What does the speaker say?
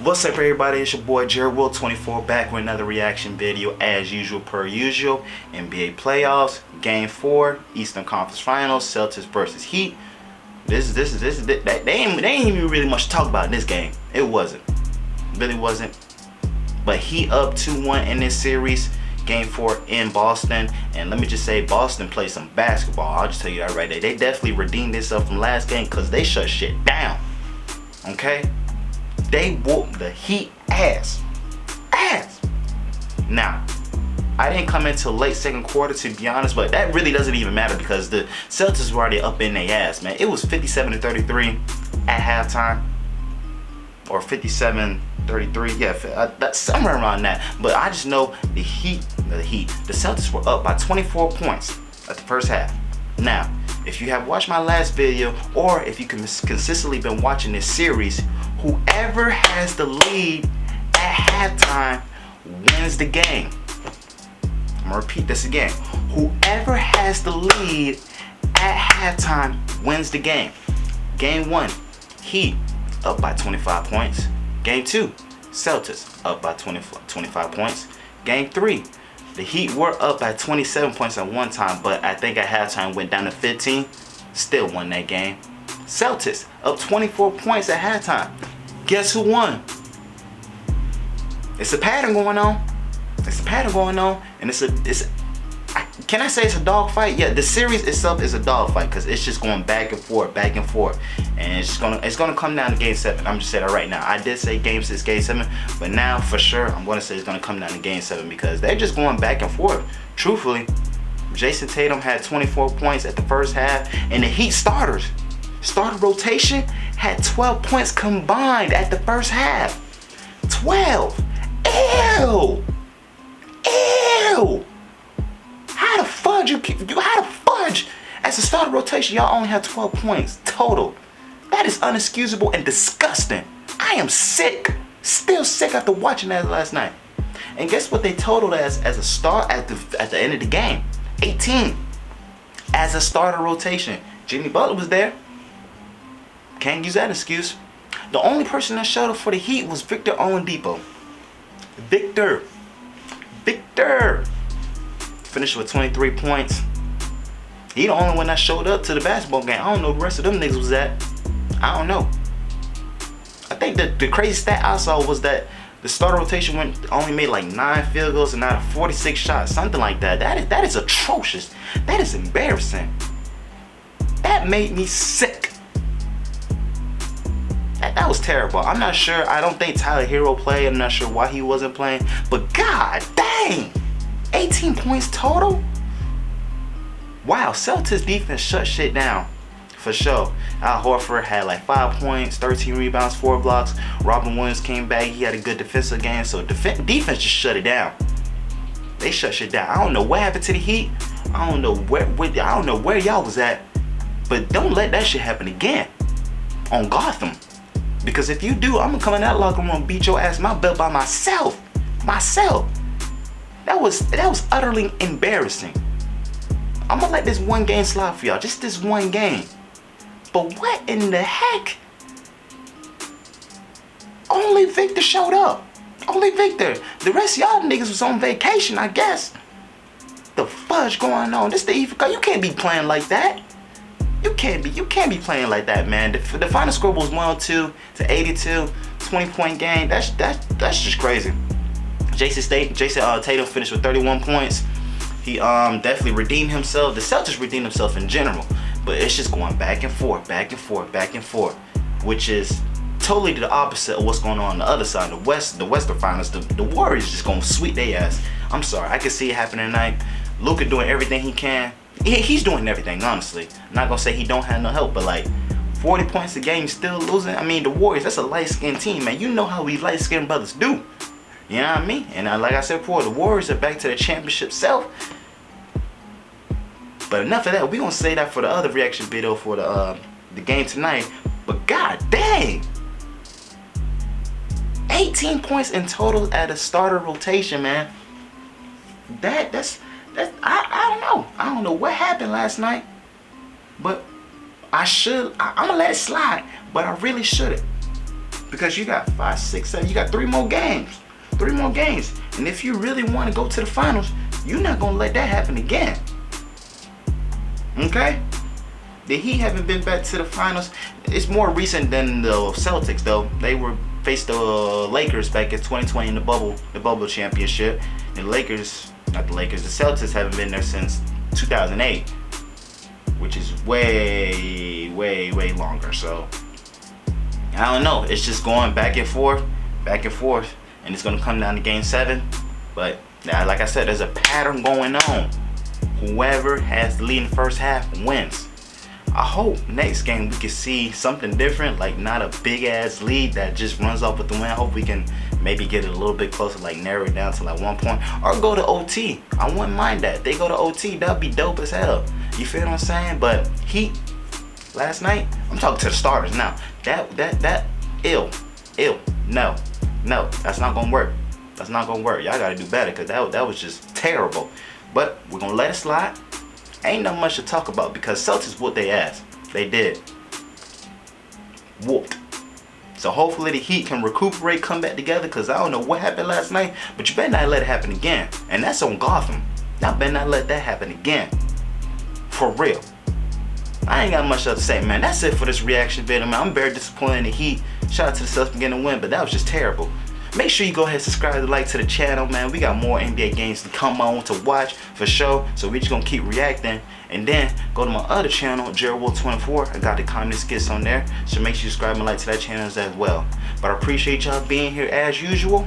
What's up, everybody? It's your boy Jared Will 24 back with another reaction video as usual per usual. NBA playoffs, Game 4, Eastern Conference Finals, Celtics versus Heat. They ain't even really much to talk about in this game. It really wasn't. But Heat up 2-1 in this series, Game 4 in Boston. And let me just say, Boston played some basketball. I'll just tell you that right there. They definitely redeemed themselves from last game because they shut shit down. Okay? They whooped the Heat ass. Now, I didn't come into late second quarter, to be honest, but that really doesn't even matter because the Celtics were already up in their ass, man. It was 57-33 at halftime, or 57-33, yeah, that's somewhere around that. But I just know the Celtics were up by 24 points at the first half. Now, if you have watched my last video, or if you consistently been watching this series, whoever has the lead at halftime wins the game. I'm gonna repeat this again. Whoever has the lead at halftime wins the game. Game 1, Heat up by 25 points. Game 2, Celtics up by 25 points. Game 3, the Heat were up by 27 points at one time, but I think at halftime went down to 15. Still won that game. Celtics up 24 points at halftime. Guess who won? It's a pattern going on. And can I say it's a dog fight? Yeah, the series itself is a dog fight because it's just going back and forth, and it's gonna come down to Game 7. I'm just saying that right now. I did say Game 6, Game 7, but now for sure I'm gonna say it's gonna come down to Game 7 because they're just going back and forth. Truthfully, Jason Tatum had 24 points at the first half, and the Heat starter rotation had 12 points combined at the first half. 12. Ew. How the fudge as a starter rotation y'all only have 12 points total? That is unexcusable and disgusting. I am sick. Still sick after watching that last night. And guess what they totaled as a start at the end of the game? 18 as a starter rotation. Jimmy Butler was there. Can't use that excuse. The only person that showed up for the Heat was Victor Oladipo. Victor finished with 23 points. He the only one that showed up to the basketball game. I don't know who the rest of them niggas was at. I don't know. I think the crazy stat I saw was that the starter rotation only made like 9 field goals and out of 46 shots, something like that. That is atrocious. That is embarrassing. That made me sick. That was terrible. I'm not sure. I don't think Tyler Hero played. I'm not sure why he wasn't playing. But god dang, 18 points total? Wow, Celtics defense shut shit down. For sure. Al Horford had like 5 points, 13 rebounds, 4 blocks. Robin Williams came back. He had a good defensive game. So defense just shut it down. They shut shit down. I don't know what happened to the Heat. I don't know where y'all was at. But don't let that shit happen again on Gotham. Because if you do, I'm gonna come in that locker room and beat your ass my belt by myself. That was utterly embarrassing. I'm gonna let this one game slide for y'all. Just this one game. But what in the heck? Only Victor showed up. Only Victor. The rest of y'all niggas was on vacation, I guess. The fudge going on? This the even. You can't be playing like that. You can't be playing like that, man. The final score was 102 to 82, 20-point game. That's just crazy. Jason Tatum finished with 31 points. He definitely redeemed himself. The Celtics redeemed themselves in general, but it's just going back and forth, which is totally the opposite of what's going on the other side. The Western Finals, the Warriors just gonna sweep their ass. I'm sorry, I can see it happening tonight. Luka doing everything he can. He's doing everything, honestly. I'm not gonna say he don't have no help, but like 40 points a game, still losing. I mean, the Warriors, that's a light-skinned team, man. You know how we light-skinned brothers do. You know what I mean? And like I said before, the Warriors are back to the championship self. But enough of that. We're gonna say that for the other reaction video for the game tonight. But god dang, 18 points in total at a starter rotation, man. I don't know what happened last night, but I'm gonna let it slide, but I really shouldn't. because you got 5, 6, 7. You got 3 more games. 3 more games. And if you really want to go to the finals, you're not gonna let that happen again. Okay? The Heat haven't been back to the finals. It's more recent than the Celtics, though. They were faced the Lakers back in 2020 in the bubble championship. And the Celtics haven't been there since 2008, which is way, way, way longer. So I don't know. It's just going back and forth, and it's gonna come down to Game 7. But like I said, there's a pattern going on. Whoever has the lead in the first half wins. I hope next game we can see something different, like not a big ass lead that just runs off with the win. I hope we can maybe get it a little bit closer, like narrow it down to like 1 point, or go to OT. I wouldn't mind that. If they go to OT, that'd be dope as hell. You feel what I'm saying? But Heat last night, I'm talking to the starters now. That ill. No, that's not gonna work. That's not gonna work. Y'all gotta do better, because that was just terrible. But we're gonna let it slide. Ain't not much to talk about because Celtics whooped their ass. They did. Whooped. So hopefully the Heat can recuperate, come back together, because I don't know what happened last night, but you better not let it happen again. And that's on Gotham. Y'all better not let that happen again. For real. I ain't got much else to say, man. That's it for this reaction video, man. I'm very disappointed in the Heat. Shout out to the Celtics for getting a win, but that was just terrible. Make sure you go ahead and subscribe and like to the channel, man. We got more NBA games to come on to watch for sure. So we just gonna keep reacting. And then go to my other channel, JerryWolf24. I got the comedy skits on there. So make sure you subscribe and like to that channel as well. But I appreciate y'all being here as usual.